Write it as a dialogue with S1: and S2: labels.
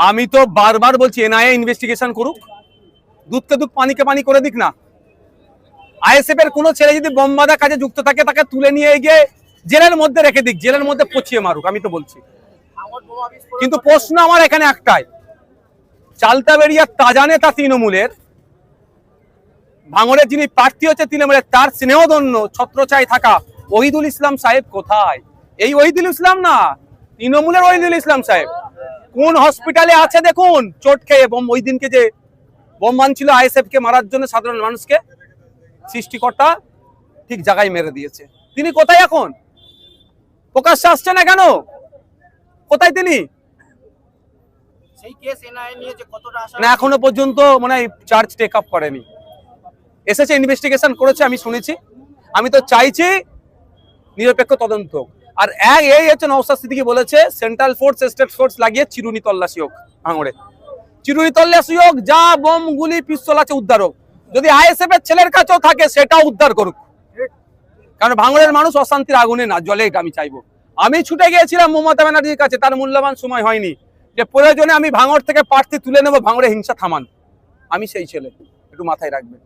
S1: আমি তো বারবার বলছি এনআইএ ইনভেস্টিগেশন করুক, দুধকে দুধ পানিকে পানি করে দিক না। আইএসএফ এর কোনো ছেলে যদি বোম বাঁধা কাজে যুক্ত থাকে তাকে তুলে নিয়ে গিয়ে জেলের মধ্যে রেখে দিক, জেলের মধ্যে পচিয়ে মারুক, আমি তো বলছি। কিন্তু প্রশ্ন আমার এখানে একটাই, চালতাবেড়িয়ার তাজা নেতা তৃণমূলের, ভাঙড়ের যিনি প্রার্থী হচ্ছে তৃণমূলের, তার স্নেহধন্য ছত্রছায় থাকা ওহিদুল ইসলাম সাহেব কোথায়? এই ওহিদুল ইসলাম না, তৃণমূলের ওহিদুল ইসলাম সাহেব কোন হসপিটালে আছে দেখুন, চোট খেয়ে। ওই দিনকে যে বোম বানছিল আইএসএফ কে মারার জন্য সাধারণ মানুষকে, সৃষ্টিকর্তা ঠিক জায়গায় মেরে দিয়েছে। তিনি কোথায় এখন? প্রকাশ্যে আসছে না কেন? কোথায় তিনি? না এখনো পর্যন্ত মনে হয় চার্জ টেক আপ করেনি। এসেছে, ইনভেস্টিগেশন করেছে, আমি শুনেছি। আমি তো চাইছি নিরপেক্ষ তদন্ত। আর এই হচ্ছে নওশাদ সিদ্দিকী বলেছে সেন্ট্রাল ফোর্স স্টেট ফোর্স লাগিয়ে চিরুনি তল্লাশি হোক, ভাঙড়ে চিরুনি তল্লাশি হোক, যা বোম গুলি পিস্তল আছে উদ্ধার হোক, যদি আইএসএফ এর ছেলের কাছেও থাকে সেটাও উদ্ধার করুক। কারণ ভাঙড়ের মানুষ অশান্তির আগুনে না জ্বলে, এটা আমি চাইবো। আমি ছুটে গিয়েছিলাম মমতা ব্যানার্জির কাছে, তার মূল্যবান সময় হয়নি, যে প্রয়োজনে আমি ভাঙড় থেকে প্রার্থী তুলে নেবো, ভাঙড়ে হিংসা থামান। আমি সেই ছেলে, একটু মাথায় রাখবেন।